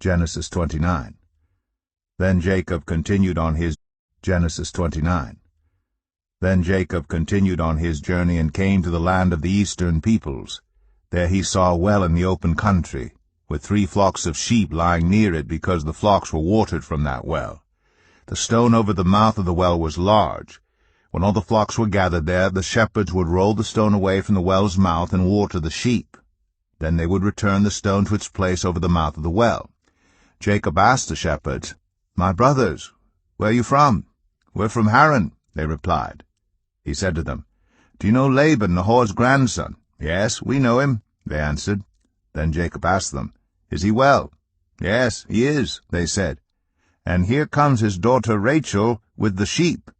Genesis 29. Then Jacob continued on his Genesis 29. Then Jacob continued on his journey and came to the land of the eastern peoples. There he saw a well in the open country, with 3 flocks of sheep lying near it because the flocks were watered from that well. The stone over the mouth of the well was large. When all the flocks were gathered there, the shepherds would roll the stone away from the well's mouth and water the sheep. Then they would return the stone to its place over the mouth of the well. Jacob asked the shepherds, "My brothers, where are you from?" "We're from Haran," they replied. He said to them, "Do you know Laban, Nahor's grandson?" "Yes, we know him," they answered. Then Jacob asked them, "Is he well?" "Yes, he is," they said. "And here comes his daughter Rachel with the sheep."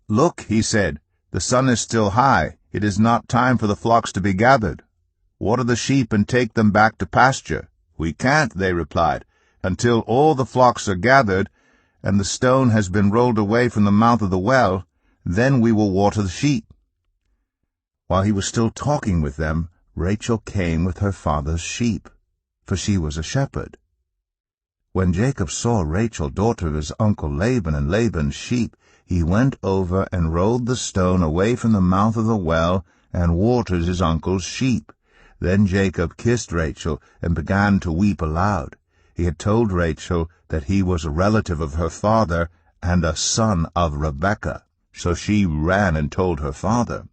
"Look," he said, "the sun is still high. It is not time for the flocks to be gathered. Water the sheep and take them back to pasture." "We can't," they replied, "until all the flocks are gathered, and the stone has been rolled away from the mouth of the well. Then we will water the sheep." While he was still talking with them, Rachel came with her father's sheep, for she was a shepherd. When Jacob saw Rachel, daughter of his uncle Laban, and Laban's sheep, he went over and rolled the stone away from the mouth of the well and watered his uncle's sheep. Then Jacob kissed Rachel and began to weep aloud. He had told Rachel that he was a relative of her father and a son of Rebekah, so she ran and told her father.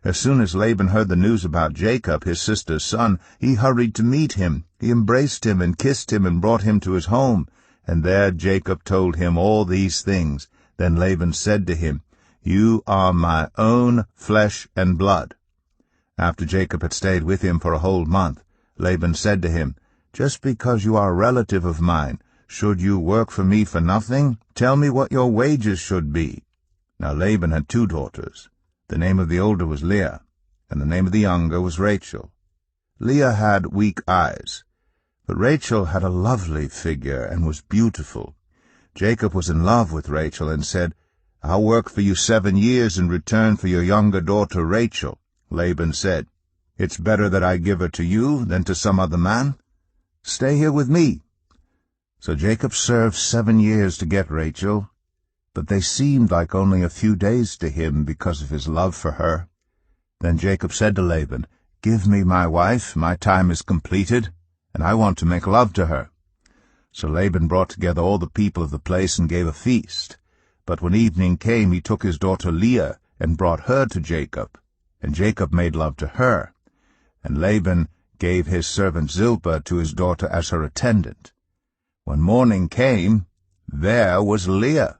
As soon as Laban heard the news about Jacob, his sister's son, he hurried to meet him. He embraced him and kissed him and brought him to his home. And there Jacob told him all these things. Then Laban said to him, "You are my own flesh and blood." After Jacob had stayed with him for a whole month, Laban said to him, "Just because you are a relative of mine, should you work for me for nothing? Tell me what your wages should be." Now Laban had 2 daughters. The name of the older was Leah, and the name of the younger was Rachel. Leah had weak eyes, but Rachel had a lovely figure and was beautiful. Jacob was in love with Rachel and said, "I'll work for you 7 years in return for your younger daughter Rachel." Laban said, "It's better that I give her to you than to some other man. Stay here with me." So Jacob served 7 years to get Rachel, but they seemed like only a few days to him because of his love for her. Then Jacob said to Laban, "Give me my wife, my time is completed, and I want to make love to her." So Laban brought together all the people of the place and gave a feast. But when evening came, he took his daughter Leah and brought her to Jacob, and Jacob made love to her. And Laban gave his servant Zilpah to his daughter as her attendant. When morning came, there was Leah.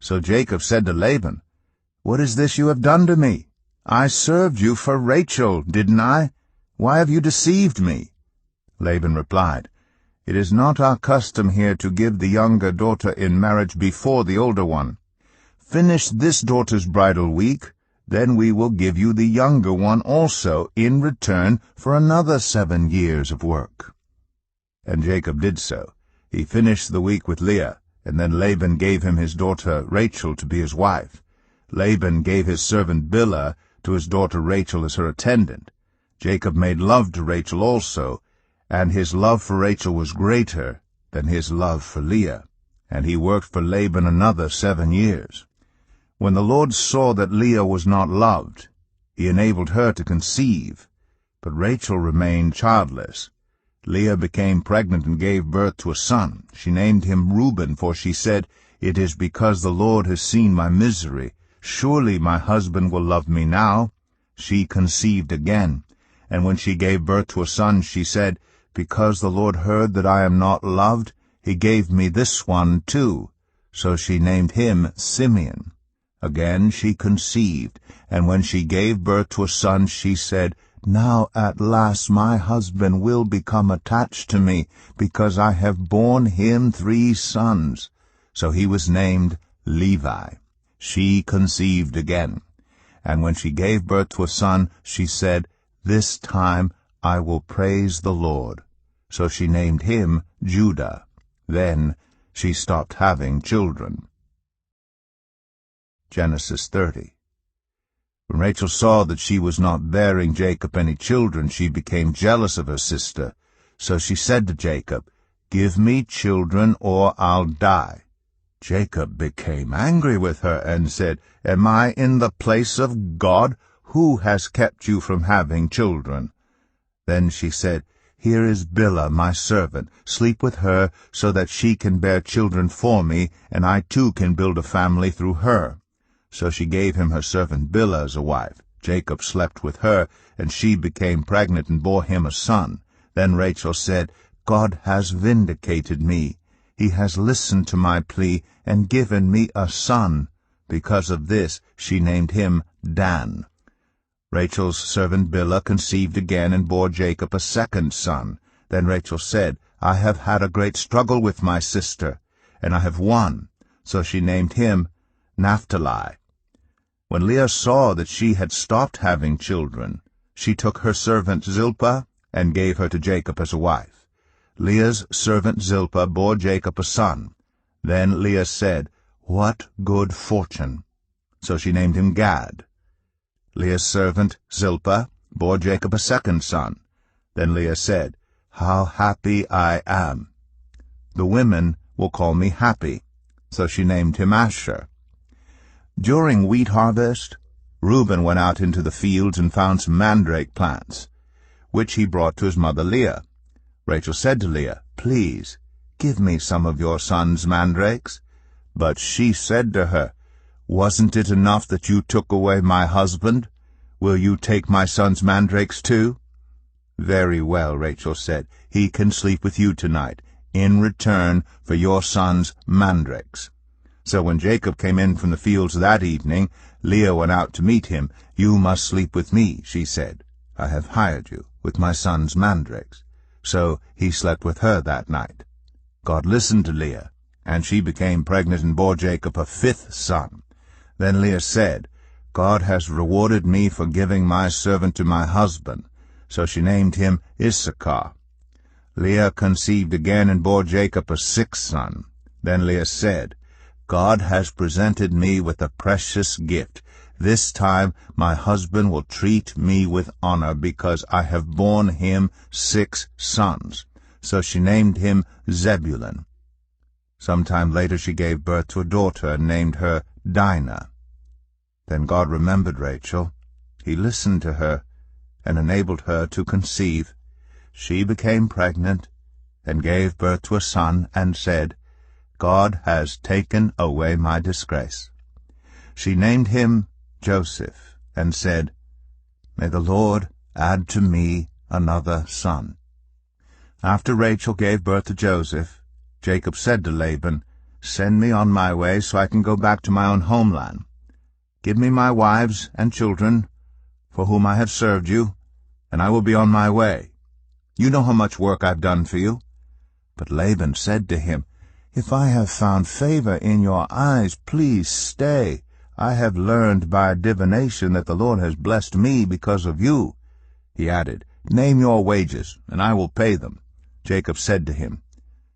So Jacob said to Laban, "What is this you have done to me? I served you for Rachel, didn't I? Why have you deceived me?" Laban replied, "It is not our custom here to give the younger daughter in marriage before the older one. Finish this daughter's bridal week, then we will give you the younger one also in return for another 7 years of work." And Jacob did so. He finished the week with Leah, and then Laban gave him his daughter Rachel to be his wife. Laban gave his servant Bilhah to his daughter Rachel as her attendant. Jacob made love to Rachel also, and his love for Rachel was greater than his love for Leah, and he worked for Laban another 7 years. When the Lord saw that Leah was not loved, he enabled her to conceive, but Rachel remained childless. Leah became pregnant and gave birth to a son. She named him Reuben, for she said, "It is because the Lord has seen my misery. Surely my husband will love me now." She conceived again, and when she gave birth to a son, she said, "Because the Lord heard that I am not loved, he gave me this one too." So she named him Simeon. Again she conceived, and when she gave birth to a son, she said, "Now at last my husband will become attached to me, because I have borne him 3 sons. So he was named Levi. She conceived again, and when she gave birth to a son, she said, "This time I will praise the Lord." So she named him Judah. Then she stopped having children. Genesis 30. When Rachel saw that she was not bearing Jacob any children, she became jealous of her sister. So she said to Jacob, "Give me children or I'll die." Jacob became angry with her and said, "Am I in the place of God? Who has kept you from having children?" Then she said, "Here is Bilhah, my servant. Sleep with her, so that she can bear children for me, and I too can build a family through her." So she gave him her servant Bilhah as a wife. Jacob slept with her, and she became pregnant and bore him a son. Then Rachel said, "God has vindicated me. He has listened to my plea and given me a son." Because of this she named him Dan. Rachel's servant Bilhah conceived again and bore Jacob a second son. Then Rachel said, "I have had a great struggle with my sister, and I have won." So she named him Naphtali. When Leah saw that she had stopped having children, she took her servant Zilpah and gave her to Jacob as a wife. Leah's servant Zilpah bore Jacob a son. Then Leah said, "What good fortune!" So she named him Gad. Leah's servant Zilpah bore Jacob a second son. Then Leah said, "How happy I am! The women will call me happy." So she named him Asher. During wheat harvest, Reuben went out into the fields and found some mandrake plants, which he brought to his mother Leah. Rachel said to Leah, "Please, give me some of your son's mandrakes." But she said to her, "Wasn't it enough that you took away my husband? Will you take my son's mandrakes too?" "Very well," Rachel said, "he can sleep with you tonight, in return for your son's mandrakes." So when Jacob came in from the fields that evening, Leah went out to meet him. "You must sleep with me," she said. "I have hired you with my son's mandrakes." So he slept with her that night. God listened to Leah, and she became pregnant and bore Jacob a fifth son. Then Leah said, "God has rewarded me for giving my servant to my husband." So she named him Issachar. Leah conceived again and bore Jacob a sixth son. Then Leah said, "God has presented me with a precious gift. This time my husband will treat me with honor, because I have borne him 6 sons." So she named him Zebulun. Sometime later she gave birth to a daughter and named her Dinah. Then God remembered Rachel. He listened to her and enabled her to conceive. She became pregnant and gave birth to a son and said, "God has taken away my disgrace." She named him Joseph and said, "May the Lord add to me another son." After Rachel gave birth to Joseph, Jacob said to Laban, "Send me on my way so I can go back to my own homeland. Give me my wives and children, for whom I have served you, and I will be on my way. You know how much work I've done for you." But Laban said to him, "If I have found favor in your eyes, please stay. I have learned by divination that the Lord has blessed me because of you." He added, "Name your wages, and I will pay them." Jacob said to him,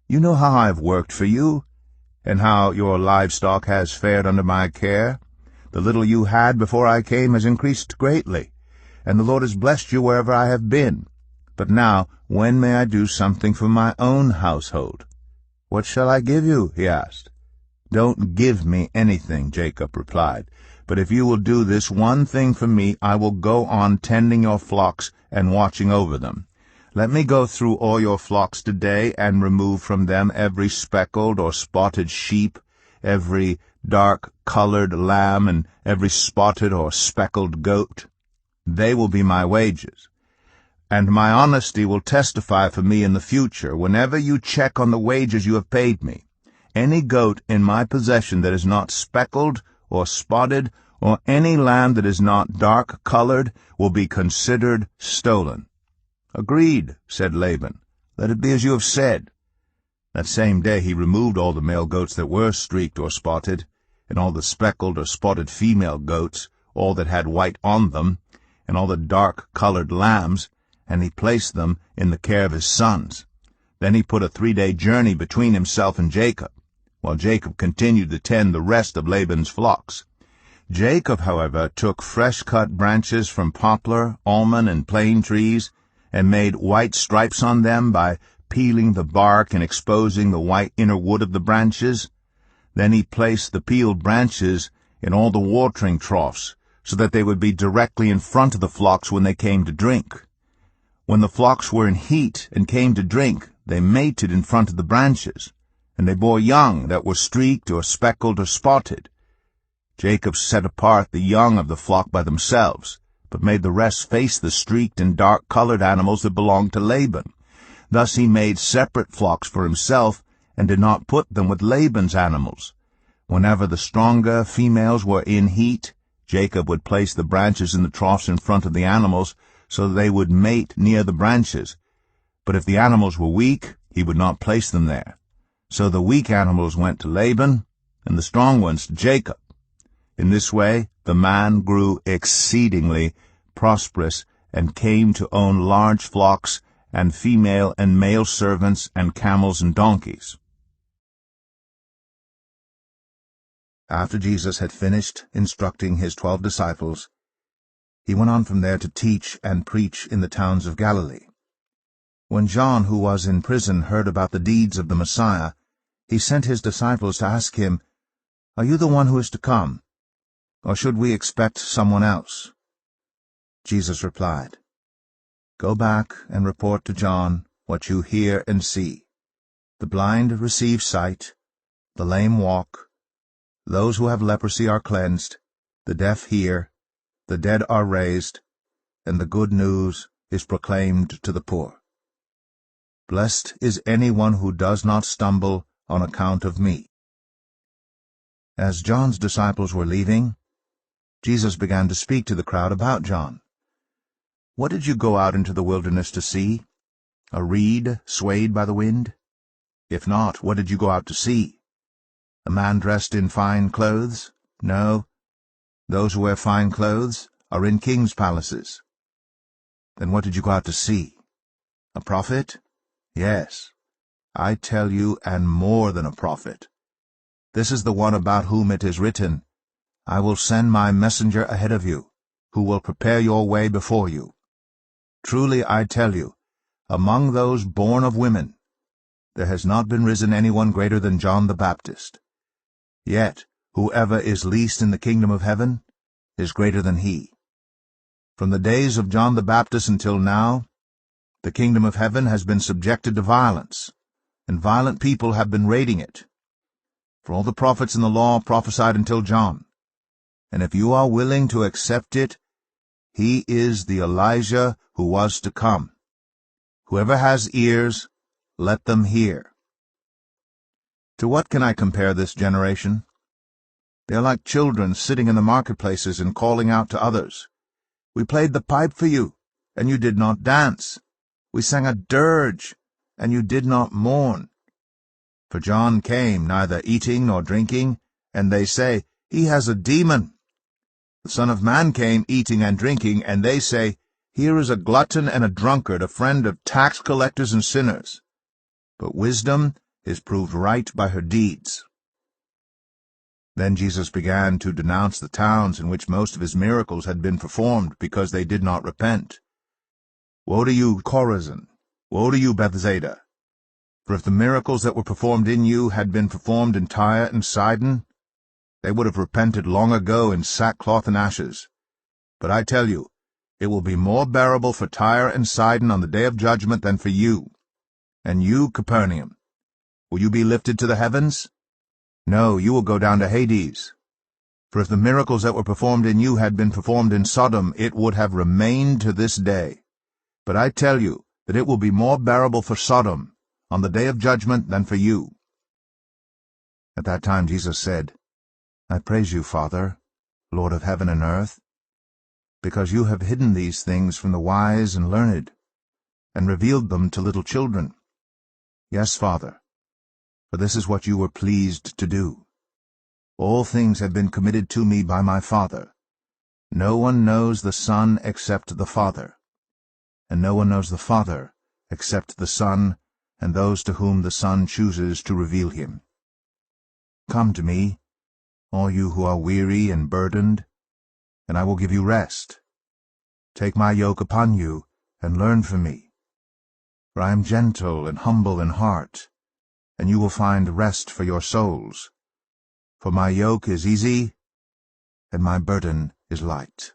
"You know how I have worked for you, and how your livestock has fared under my care. The little you had before I came has increased greatly, and the Lord has blessed you wherever I have been. But now, when may I do something for my own household?" "What shall I give you?" he asked. "Don't give me anything," Jacob replied. "But if you will do this one thing for me, I will go on tending your flocks and watching over them. Let me go through all your flocks today and remove from them every speckled or spotted sheep, every dark-colored lamb, and every spotted or speckled goat. They will be my wages. And my honesty will testify for me in the future, whenever you check on the wages you have paid me. Any goat in my possession that is not speckled or spotted, or any lamb that is not dark-colored, will be considered stolen." "Agreed," said Laban. "Let it be as you have said." That same day he removed all the male goats that were streaked or spotted, and all the speckled or spotted female goats, all that had white on them, and all the dark-colored lambs, and he placed them in the care of his sons. Then he put a 3-day journey between himself and Jacob, while Jacob continued to tend the rest of Laban's flocks. Jacob, however, took fresh-cut branches from poplar, almond, and plane trees, and made white stripes on them by peeling the bark and exposing the white inner wood of the branches. Then he placed the peeled branches in all the watering troughs, so that they would be directly in front of the flocks when they came to drink. When the flocks were in heat and came to drink, they mated in front of the branches, and they bore young that were streaked or speckled or spotted. Jacob set apart the young of the flock by themselves, but made the rest face the streaked and dark-colored animals that belonged to Laban. Thus he made separate flocks for himself, and did not put them with Laban's animals. Whenever the stronger females were in heat, Jacob would place the branches in the troughs in front of the animals, so that they would mate near the branches. But if the animals were weak, he would not place them there. So the weak animals went to Laban, and the strong ones to Jacob. In this way the man grew exceedingly prosperous, and came to own large flocks, and female and male servants, and camels and donkeys. After Jesus had finished instructing his 12 disciples, he went on from there to teach and preach in the towns of Galilee. When John, who was in prison, heard about the deeds of the Messiah, he sent his disciples to ask him, "Are you the one who is to come, or should we expect someone else?" Jesus replied, "Go back and report to John what you hear and see. The blind receive sight, the lame walk, those who have leprosy are cleansed, the deaf hear, the dead are raised, and the good news is proclaimed to the poor. Blessed is anyone who does not stumble on account of me." As John's disciples were leaving, Jesus began to speak to the crowd about John. "What did you go out into the wilderness to see? A reed swayed by the wind? If not, what did you go out to see? A man dressed in fine clothes? No. Those who wear fine clothes are in kings' palaces. Then what did you go out to see? A prophet? Yes, I tell you, and more than a prophet. This is the one about whom it is written, 'I will send my messenger ahead of you, who will prepare your way before you.' Truly I tell you, among those born of women, there has not been risen anyone greater than John the Baptist. Yet whoever is least in the kingdom of heaven is greater than he. From the days of John the Baptist until now, the kingdom of heaven has been subjected to violence, and violent people have been raiding it. For all the prophets in the law prophesied until John. And if you are willing to accept it, he is the Elijah who was to come. Whoever has ears, let them hear." To what can I compare this generation? They are like children sitting in the marketplaces and calling out to others, "We played the pipe for you, and you did not dance. We sang a dirge, and you did not mourn. For John came neither eating nor drinking, and they say, 'He has a demon.' The Son of Man came eating and drinking, and they say, 'Here is a glutton and a drunkard, a friend of tax collectors and sinners.' But wisdom is proved right by her deeds." Then Jesus began to denounce the towns in which most of his miracles had been performed, because they did not repent. "Woe to you, Chorazin! Woe to you, Bethsaida! For if the miracles that were performed in you had been performed in Tyre and Sidon, they would have repented long ago in sackcloth and ashes. But I tell you, it will be more bearable for Tyre and Sidon on the day of judgment than for you. And you, Capernaum, will you be lifted to the heavens? No, you will go down to Hades. For if the miracles that were performed in you had been performed in Sodom, it would have remained to this day. But I tell you that it will be more bearable for Sodom on the day of judgment than for you." At that time Jesus said, "I praise you, Father, Lord of heaven and earth, because you have hidden these things from the wise and learned, and revealed them to little children. Yes, Father, for this is what you were pleased to do. All things have been committed to me by my Father. No one knows the Son except the Father, and no one knows the Father except the Son, and those to whom the Son chooses to reveal him. Come to me, all you who are weary and burdened, and I will give you rest. Take my yoke upon you, and learn from me. For I am gentle and humble in heart, and you will find rest for your souls. For my yoke is easy, and my burden is light.